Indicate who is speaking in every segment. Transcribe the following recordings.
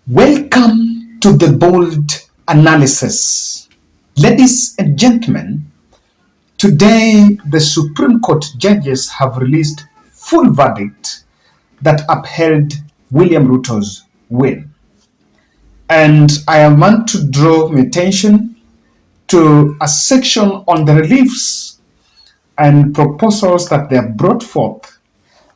Speaker 1: Welcome to the bold analysis. Ladies and gentlemen, today the Supreme Court judges have released full verdict that upheld William Ruto's win. And I want to draw my attention to a section on the reliefs and proposals that they have brought forth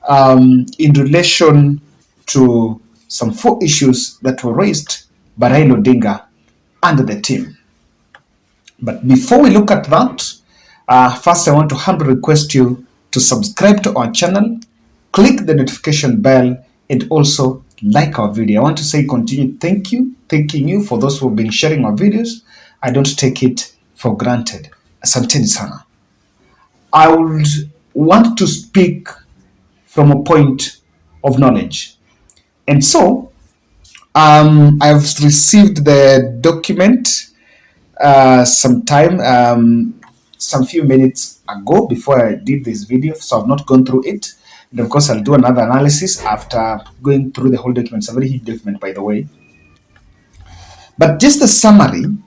Speaker 1: in relation to some 4 issues that were raised by Raila Odinga and the team. But before we look at that, first I want to humbly request you to subscribe to our channel, click the notification bell, and also like our video. I want to say continued thanking you for those who have been sharing our videos. I don't take it for granted. Asanteni sana. I would want to speak from a point of knowledge. And so, I've received the document some few minutes ago before I did this video, so I've not gone through it. And of course, I'll do another analysis after going through the whole document. It's a very huge document, by the way. But just a summary,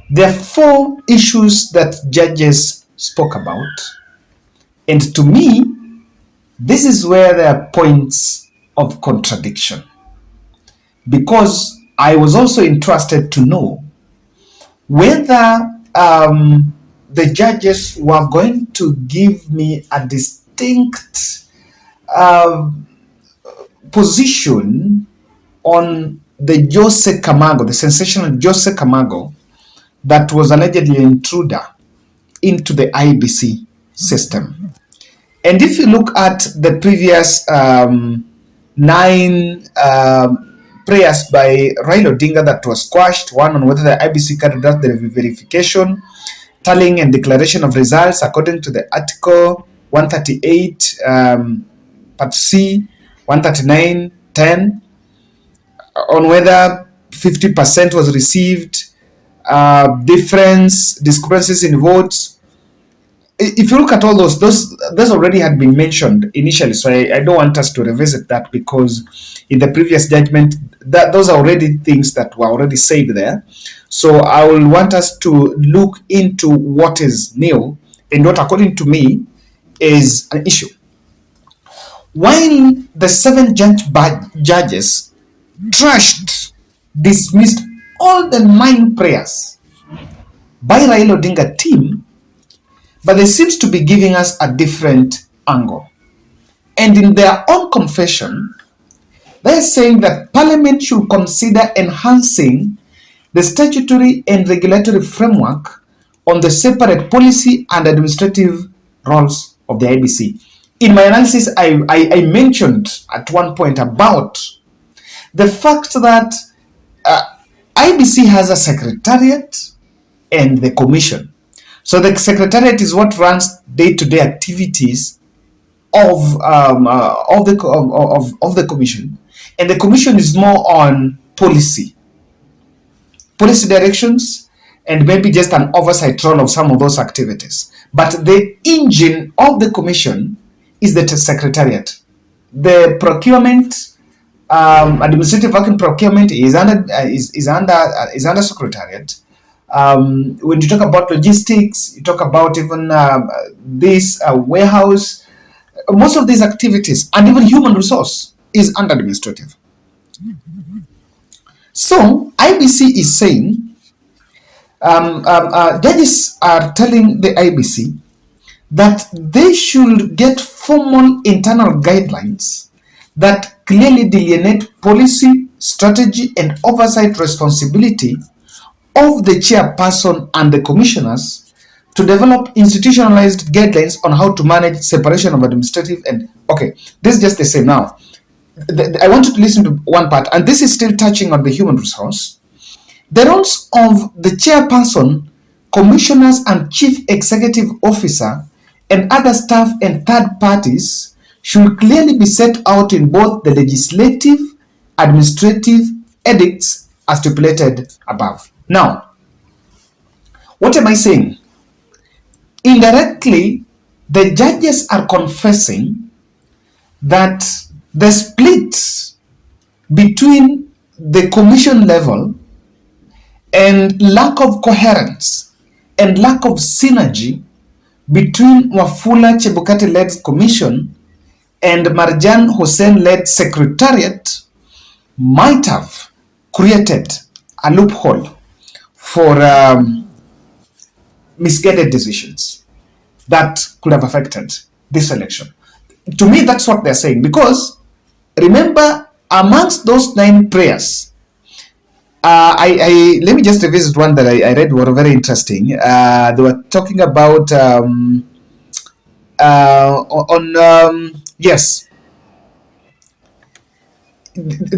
Speaker 1: there are 4 issues that judges spoke about. And to me, this is where there are points of contradiction, because I was also interested to know whether the judges were going to give me a distinct position on the Jose Camargo, the sensational Jose Camargo that was allegedly an intruder into the IEBC system. And if you look at the previous 9 prayers by Raila Odinga that was quashed, one on whether the IEBC carried out the verification, tallying and declaration of results according to the Article 138, Part C, 139, 10, on whether 50% was received, discrepancies in votes. If you look at all those already had been mentioned initially, so I don't want us to revisit that, because in the previous judgment, those are already things that were already said there. So I will want us to look into what is new and what, according to me, is an issue. While the 7 judges dismissed all the 9 prayers by Raila Odinga team, but they seem to be giving us a different angle. And in their own confession, they're saying that Parliament should consider enhancing the statutory and regulatory framework on the separate policy and administrative roles of the IEBC. In my analysis, I mentioned at one point about the fact that IEBC has a secretariat and the commission. So the secretariat is what runs day-to-day activities of the commission, and the commission is more on policy directions, and maybe just an oversight role of some of those activities. But the engine of the commission is the secretariat. The procurement, administrative work in procurement is under secretariat. When you talk about logistics, you talk about even this warehouse, most of these activities, and even human resource is under administrative. So IEBC is saying, judges are telling the IEBC that they should get formal internal guidelines that clearly delineate policy, strategy, and oversight responsibility of the chairperson and the commissioners to develop institutionalized guidelines on how to manage separation of administrative and... Okay, this is just the same now. I want you to listen to one part, and this is still touching on the human resource. The roles of the chairperson, commissioners, and chief executive officer, and other staff and third parties should clearly be set out in both the legislative, administrative edicts as stipulated above. Now, what am I saying? Indirectly, the judges are confessing that the split between the commission level and lack of coherence and lack of synergy between Wafula Chebukati-led commission and Marjan Hussein-led secretariat might have created a loophole for misguided decisions that could have affected this election. To me, that's what they're saying. Because remember, amongst those 9 prayers, I let me just revisit one that I read, were very interesting. They were talking about yes,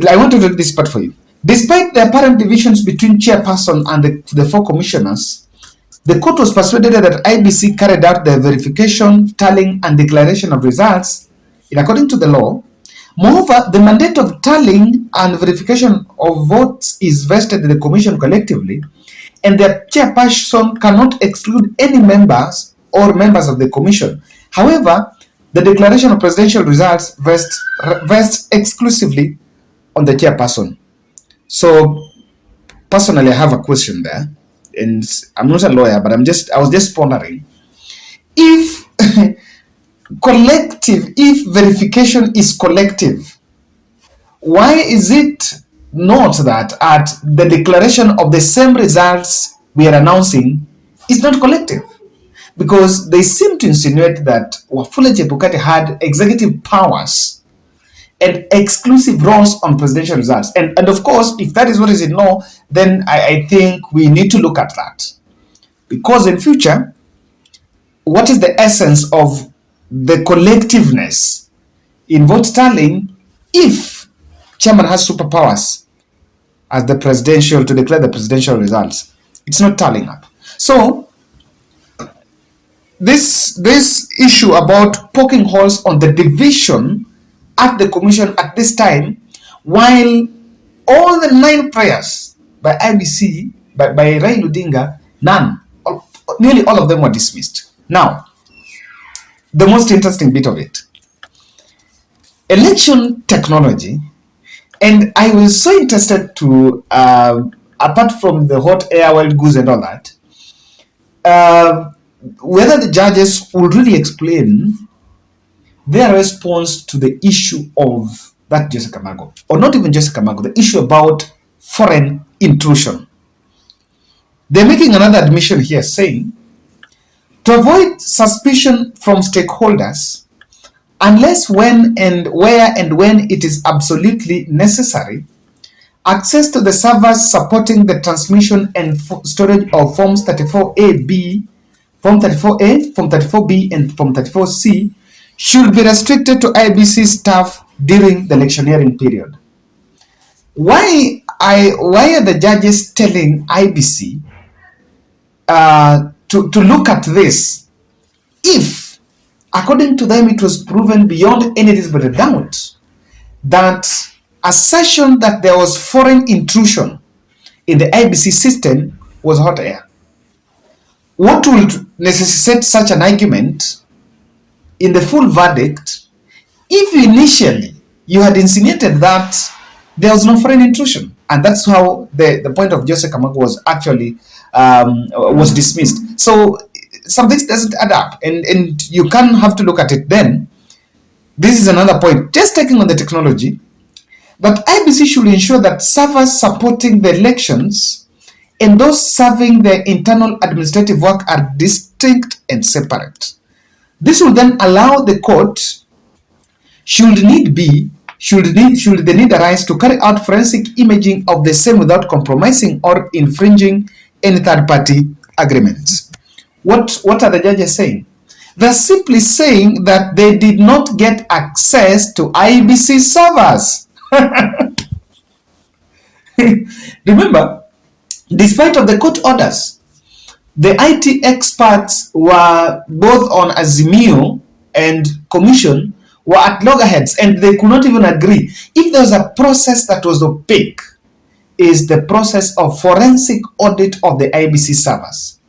Speaker 1: I want to read this part for you. Despite the apparent divisions between chairperson and the 4 commissioners, the court was persuaded that IEBC carried out the verification, tallying, and declaration of results in according to the law. Moreover, the mandate of tallying and verification of votes is vested in the commission collectively, and the chairperson cannot exclude any members or members of the commission. However, the declaration of presidential results vests exclusively on the chairperson. So, personally, I have a question there, and I'm not a lawyer, but I was just pondering if if verification is collective, why is it not that at the declaration of the same results we are announcing is not collective? Because they seem to insinuate that Wafula Chebukati had executive powers and exclusive roles on presidential results. And of course, if that is what is in law, then I think we need to look at that. Because in future, what is the essence of the collectiveness in vote tallying if chairman has superpowers as the presidential to declare the presidential results? It's not tallying up. So this issue about poking holes on the division at the commission at this time, while all the 9 prayers by IEBC, by Raila Odinga, nearly all of them were dismissed. Now, the most interesting bit of it, election technology, and I was so interested to, apart from the hot air, wild goose and all that, whether the judges would really explain their response to the issue of that Jose Camargo, or not even Jose Camargo, the issue about foreign intrusion. They're making another admission here saying, to avoid suspicion from stakeholders, unless when and where and when it is absolutely necessary, access to the servers supporting the transmission and storage of Forms 34A, Form 34A, Form 34B, and Form 34C should be restricted to IEBC staff during the electioneering period. Why are the judges telling IEBC to look at this if, according to them, it was proven beyond any reasonable doubt that assertion that there was foreign intrusion in the IEBC system was hot air? What would necessitate such an argument in the full verdict if initially you had insinuated that there was no foreign intrusion? And that's how the point of Jose Camargo was actually was dismissed. So some things doesn't add up, and you can have to look at it then. This is another point, just taking on the technology, but IEBC should ensure that servers supporting the elections and those serving the internal administrative work are distinct and separate. This will then allow the court, should the need arise, to carry out forensic imaging of the same without compromising or infringing any third-party agreements. What are the judges saying? They're simply saying that they did not get access to IEBC servers. Remember, despite of the court orders, the IT experts were both on Azimio and Commission were at loggerheads, and they could not even agree. If there was a process that was opaque, is the process of forensic audit of the IEBC servers.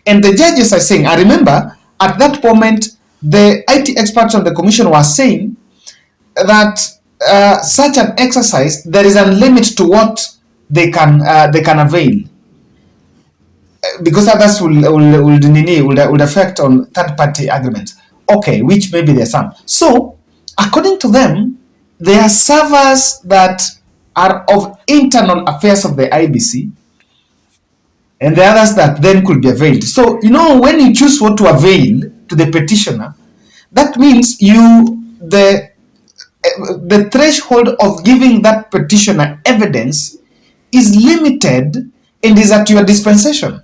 Speaker 1: And the judges are saying, I remember at that moment, the IT experts on the Commission were saying that such an exercise, there is a limit to what they can avail, because others will affect on third party agreements. Okay, which maybe there's some. So, according to them, there are servers that are of internal affairs of the IEBC, and the others that then could be availed. So, when you choose what to avail to the petitioner, that means the threshold of giving that petitioner evidence is limited and is at your dispensation.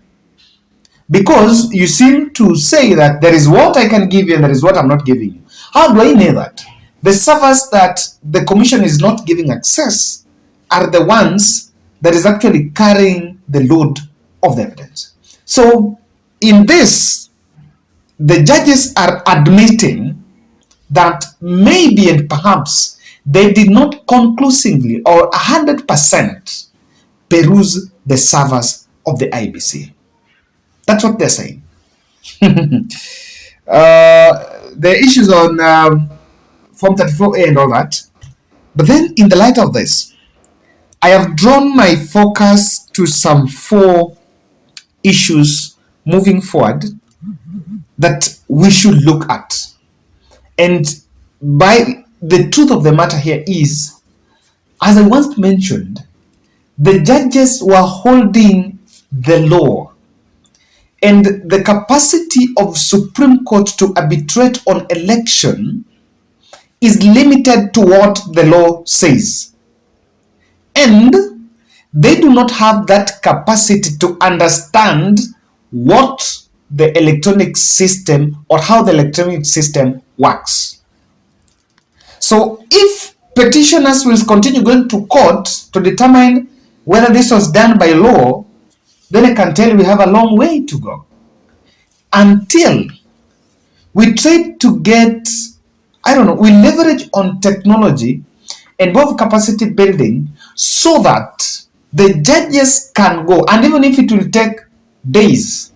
Speaker 1: Because you seem to say that there is what I can give you and there is what I'm not giving you. How do I know that? The servers that the commission is not giving access are the ones that is actually carrying the load of the evidence. So in this, the judges are admitting that maybe and perhaps they did not conclusively or 100% peruse the servers of the IEBC. That's what they're saying. The issues on Form 34A and all that. But then, in the light of this, I have drawn my focus to some 4 issues moving forward that we should look at. And by the truth of the matter here is, as I once mentioned, the judges were holding the law, and the capacity of Supreme Court to arbitrate on election is limited to what the law says. And they do not have that capacity to understand what the electronic system or how the electronic system works. So if petitioners will continue going to court to determine whether this was done by law, then I can tell you we have a long way to go until we try to get, we leverage on technology and both capacity building so that the judges can go, and even if it will take days,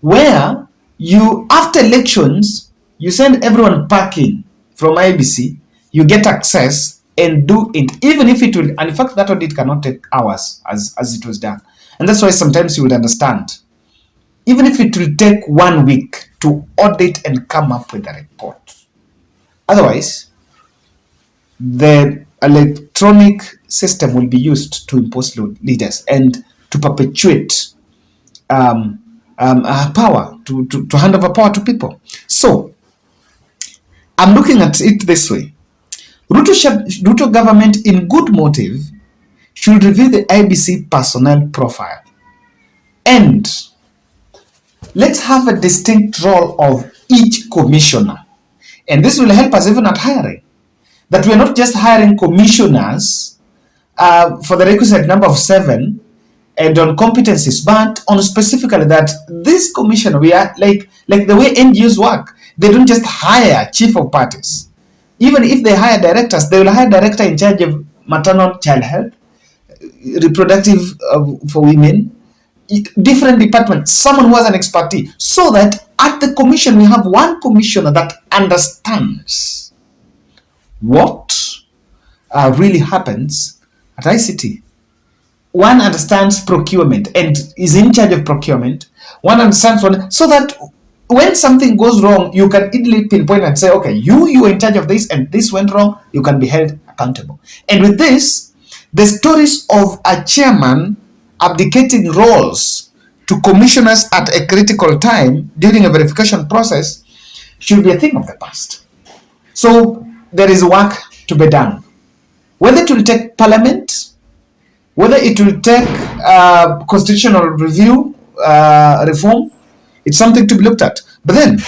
Speaker 1: where you, after elections, you send everyone packing from IEBC, you get access and do it, even if it will, and in fact that audit cannot take hours as it was done. And that's why sometimes you would understand, even if it will take 1 week to audit and come up with a report. Otherwise, the electronic system will be used to impose leaders and to perpetuate power, to hand over power to people. So, I'm looking at it this way. Ruto government, in good motive, should review the IEBC personnel profile. And let's have a distinct role of each commissioner. And this will help us even at hiring. That we're not just hiring commissioners for the requisite number of 7 and on competencies, but on specifically that this commissioner, we are like the way NGOs work. They don't just hire chief of parties. Even if they hire directors, they will hire director in charge of maternal child health, reproductive for women, different departments, someone who has an expertise, so that at the commission we have one commissioner that understands what really happens at ICT. One understands procurement and is in charge of procurement. One understands one, so that when something goes wrong, you can easily pinpoint and say, okay, you are in charge of this and this went wrong, you can be held accountable. And with this, the stories of a chairman abdicating roles to commissioners at a critical time during a verification process should be a thing of the past. So there is work to be done. Whether it will take parliament, whether it will take constitutional review, reform, it's something to be looked at. But then,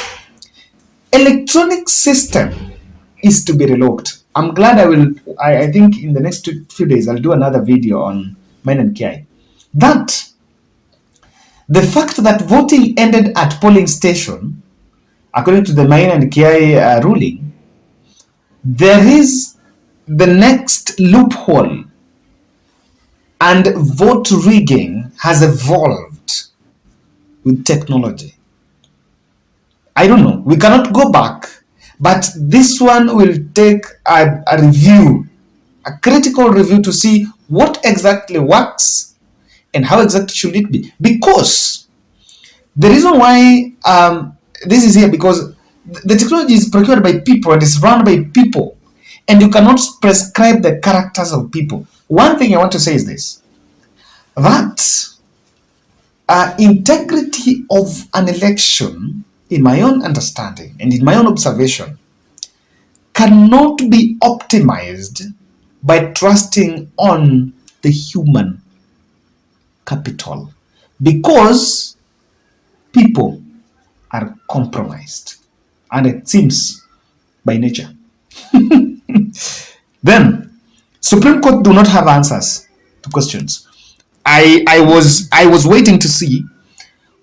Speaker 1: electronic system is to be relooked. I'm glad I think in the next few days, I'll do another video on Mine and Kiai. That the fact that voting ended at polling station, according to the Mine and Kiai ruling, there is the next loophole, and vote rigging has evolved with technology. I don't know. We cannot go back, But this one will take a review, a critical review to see what exactly works and how exactly should it be. Because the reason why this is here, because the technology is procured by people and is run by people, and you cannot prescribe the characters of people. One thing I want to say is this, that integrity of an election, in my own understanding and in my own observation, cannot be optimized by trusting on the human capital, because people are compromised, and it seems by nature. Then Supreme Court do not have answers to questions. I was waiting to see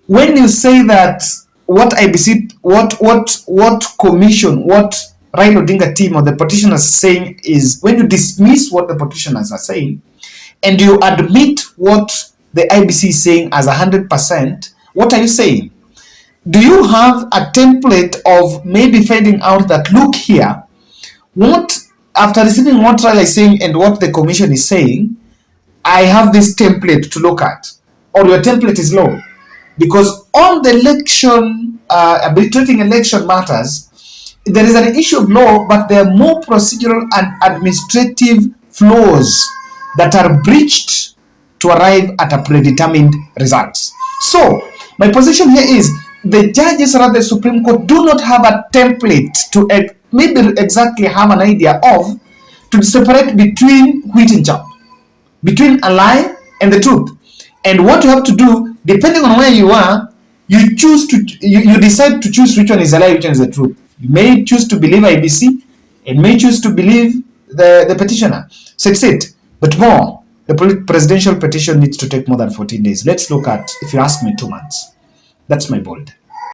Speaker 1: when you say that what IBC, what commission, what Raila Odinga team or the petitioners saying is, when you dismiss what the petitioners are saying and you admit what the IBC is saying as 100%, what are you saying? Do you have a template of maybe finding out that, look here, what, after receiving what Raila is saying and what the commission is saying, I have this template to look at, or your template is low? Because on the election, arbitrating election matters, there is an issue of law, but there are more procedural and administrative flaws that are breached to arrive at a predetermined result. So, my position here is, the judges around the Supreme Court do not have a template to maybe exactly have an idea of, to separate between wheat and chaff, between a lie and the truth. And what you have to do, depending on where you are, you choose to you decide to choose which one is a lie, which one is the truth. You may choose to believe IBC and may choose to believe the petitioner. So it's it. But more, the presidential petition needs to take more than 14 days. Let's look at, if you ask me, 2 months. That's my bold.